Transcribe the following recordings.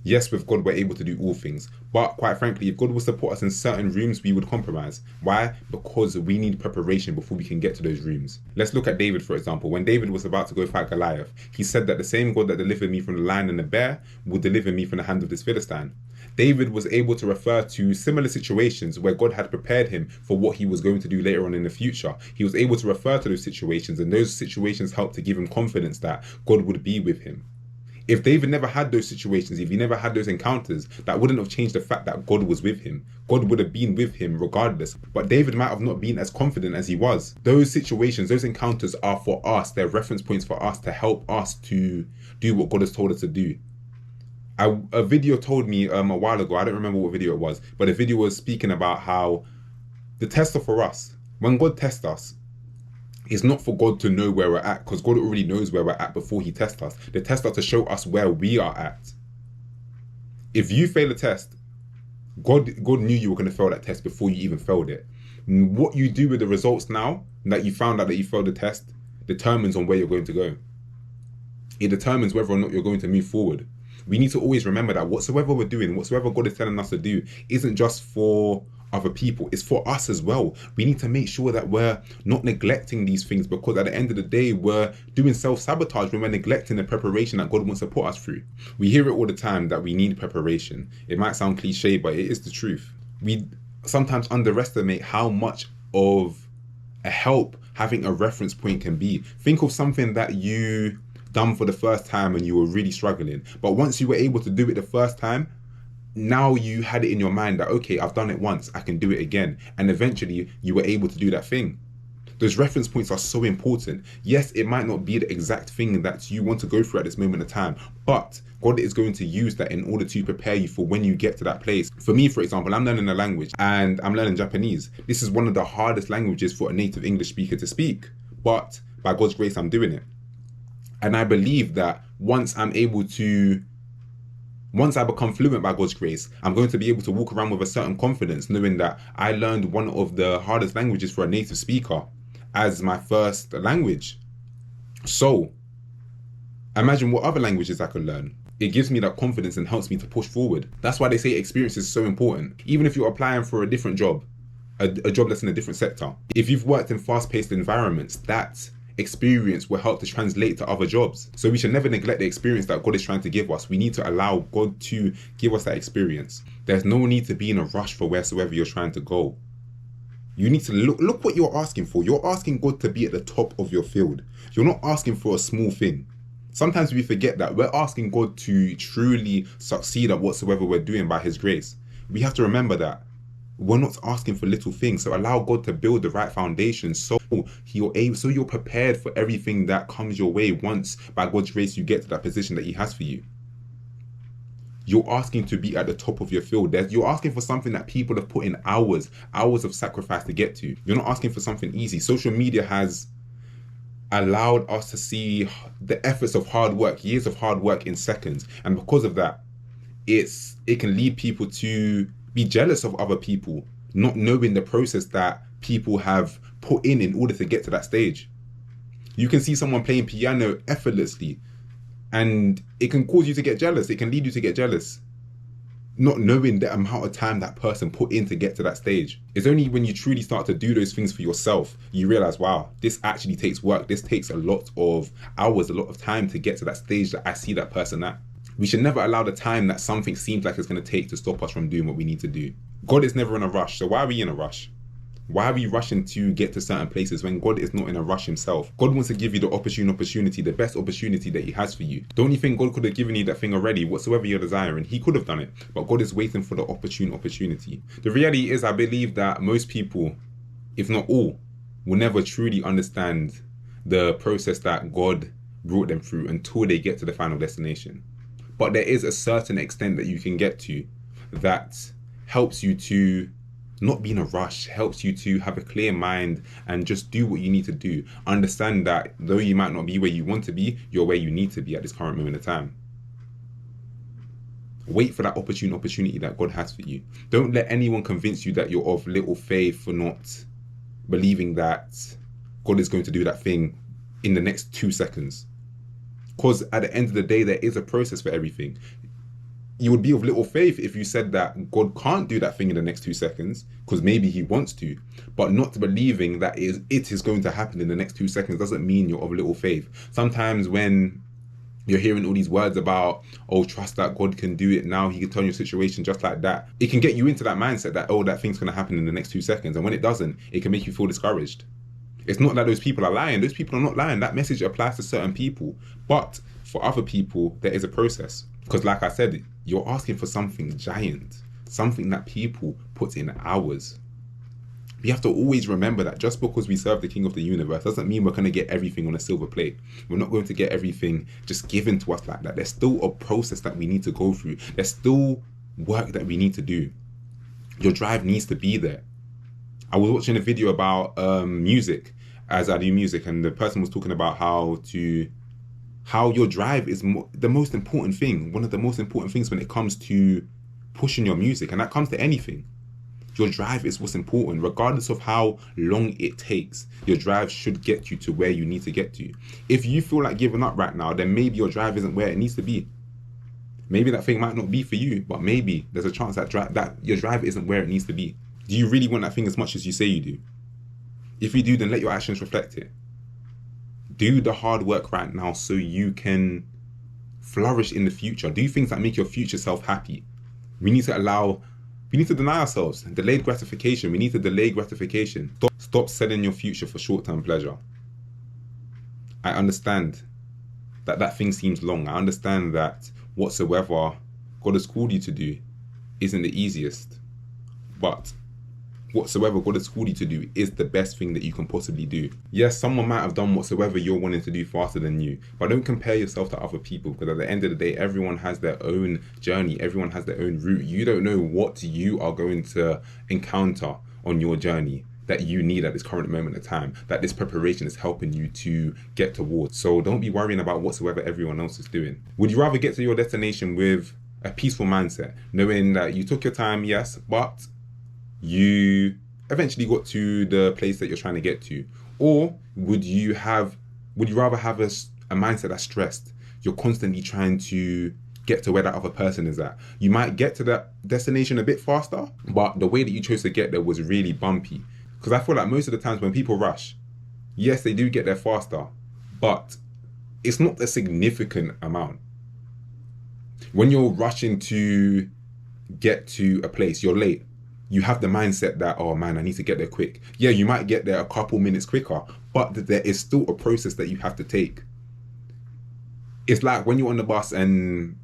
Yes, with God, we're able to do all things. But quite frankly, if God was to put us in certain rooms, we would compromise. Why? Because we need preparation before we can get to those rooms. Let's look at David, for example. When David was about to go fight Goliath, he said that the same God that delivered me from the lion and the bear will deliver me from the hand of this Philistine. David was able to refer to similar situations where God had prepared him for what he was going to do later on in the future. He was able to refer to those situations, and those situations helped to give him confidence that God would be with him. If David never had those situations, if he never had those encounters, that wouldn't have changed the fact that God was with him. God would have been with him regardless. But David might have not been as confident as he was. Those situations, those encounters are for us. They're reference points for us to help us to do what God has told us to do. A video told me a while ago, I don't remember what video it was, but the video was speaking about how the test are for us. When God tests us, it's not for God to know where we're at, because God already knows where we're at before he tests us. The tests are to show us where we are at. If you fail a test, God knew you were going to fail that test before you even failed it. What you do with the results now, that you found out that you failed the test, determines on where you're going to go. It determines whether or not you're going to move forward. We need to always remember that whatsoever we're doing, whatsoever God is telling us to do, isn't just for other people, it's for us as well. We need to make sure that we're not neglecting these things, because at the end of the day, we're doing self-sabotage when we're neglecting the preparation that God wants to put us through. We hear it all the time that we need preparation. It might sound cliche, but it is the truth. We sometimes underestimate how much of a help having a reference point can be. Think of something that you done for the first time and you were really struggling, but once you were able to do it the first time, now you had it in your mind that, okay, I've done it once, I can do it again, and eventually you were able to do that thing. Those reference points are so important. Yes, it might not be the exact thing that you want to go through at this moment in time, but God is going to use that in order to prepare you for when you get to that place. For me, for example, I'm learning a language and I'm learning Japanese. This is one of the hardest languages for a native English speaker to speak, but by God's grace, I'm doing it. And I believe that once I become fluent by God's grace, I'm going to be able to walk around with a certain confidence, knowing that I learned one of the hardest languages for a native speaker as my first language. So imagine what other languages I could learn. It gives me that confidence and helps me to push forward. That's why they say experience is so important. Even if you're applying for a different job, a job that's in a different sector. If you've worked in fast-paced environments, that experience will help to translate to other jobs. So we should never neglect the experience that God is trying to give us. We need to allow God to give us that experience. There's no need to be in a rush for wheresoever you're trying to go. You need to look what you're asking for. You're asking God to be at the top of your field. You're not asking for a small thing. Sometimes we forget that we're asking God to truly succeed at whatsoever we're doing by his grace. We have to remember that we're not asking for little things. So allow God to build the right foundation so you're prepared for everything that comes your way once by God's grace you get to that position that he has for you. You're asking to be at the top of your field. You're asking for something that people have put in hours of sacrifice to get to. You're not asking for something easy. Social media has allowed us to see the efforts of hard work, years of hard work in seconds. And because of that, it can lead people to be jealous of other people, not knowing the process that people have put in order to get to that stage. You can see someone playing piano effortlessly, and it can cause you to get jealous. It can lead you to get jealous, not knowing the amount of time that person put in to get to that stage. It's only when you truly start to do those things for yourself, you realize, wow, this actually takes work. This takes a lot of hours, a lot of time to get to that stage that I see that person at. We should never allow the time that something seems like it's going to take to stop us from doing what we need to do. God is never in a rush. So why are we in a rush? Why are we rushing to get to certain places when God is not in a rush himself? God wants to give you the opportunity, the best opportunity that he has for you. Don't you think God could have given you that thing already, whatsoever you're desiring? He could have done it, but God is waiting for the opportunity. The reality is, I believe that most people, if not all, will never truly understand the process that God brought them through until they get to the final destination. But there is a certain extent that you can get to that helps you to not be in a rush, helps you to have a clear mind and just do what you need to do. Understand that though you might not be where you want to be, you're where you need to be at this current moment of time. Wait for that opportunity that God has for you. Don't let anyone convince you that you're of little faith for not believing that God is going to do that thing in the next 2 seconds. Because at the end of the day, there is a process for everything. You would be of little faith if you said that God can't do that thing in the next 2 seconds because maybe he wants to, but not believing that it is going to happen in the next 2 seconds doesn't mean you're of little faith. Sometimes when you're hearing all these words about, oh, trust that God can do it now, he can turn your situation just like that, it can get you into that mindset that, oh, that thing's going to happen in the next 2 seconds. And when it doesn't, it can make you feel discouraged. It's not that those people are lying. Those people are not lying. That message applies to certain people. But for other people, there is a process. Because like I said, you're asking for something giant, something that people put in hours. We have to always remember that just because we serve the King of the universe doesn't mean we're going to get everything on a silver plate. We're not going to get everything just given to us like that. There's still a process that we need to go through. There's still work that we need to do. Your drive needs to be there. I was watching a video about music, as I do music, and the person was talking about how your drive is the most important thing, one of the most important things when it comes to pushing your music, and that comes to anything. Your drive is what's important, regardless of how long it takes. Your drive should get you to where you need to get to. If you feel like giving up right now, then maybe your drive isn't where it needs to be. Maybe that thing might not be for you, but maybe there's a chance that your drive isn't where it needs to be. Do you really want that thing as much as you say you do? If you do, then let your actions reflect it. Do the hard work right now so you can flourish in the future. Do things that make your future self happy. We need to deny ourselves delayed gratification. We need to delay gratification. Stop selling your future for short-term pleasure. I understand that thing seems long. I understand that whatsoever God has called you to do isn't the easiest. But whatsoever God has called you to do is the best thing that you can possibly do. Yes, someone might have done whatsoever you're wanting to do faster than you, but don't compare yourself to other people, because at the end of the day, everyone has their own journey. Everyone has their own route. You don't know what you are going to encounter on your journey that you need at this current moment of time, that this preparation is helping you to get towards. So don't be worrying about whatsoever everyone else is doing. Would you rather get to your destination with a peaceful mindset, knowing that you took your time, yes, but you eventually got to the place that you're trying to get to? Or would you rather have a mindset that's stressed? You're constantly trying to get to where that other person is at. You might get to that destination a bit faster, but the way that you chose to get there was really bumpy. Because I feel like most of the times when people rush, yes, they do get there faster, but it's not a significant amount. When you're rushing to get to a place, you're late. You have the mindset that, oh man, I need to get there quick. Yeah, you might get there a couple minutes quicker, but there is still a process that you have to take. It's like when you're on the bus and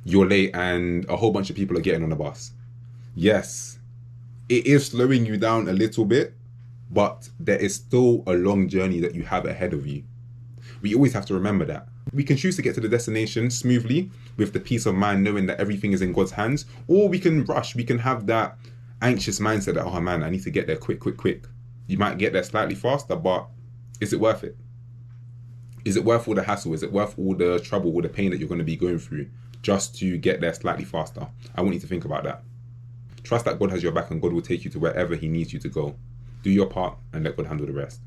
you're late and a whole bunch of people are getting on the bus. Yes, it is slowing you down a little bit, but there is still a long journey that you have ahead of you. We always have to remember that. We can choose to get to the destination smoothly with the peace of mind knowing that everything is in God's hands, or we can rush. We can have that anxious mindset that, oh man, I need to get there quick. You might get there slightly faster, but is it worth it? Is it worth all the hassle? Is it worth all the trouble, all the pain that you're going to be going through just to get there slightly faster? I want you to think about that. Trust that God has your back and God will take you to wherever he needs you to go. Do your part and let God handle the rest.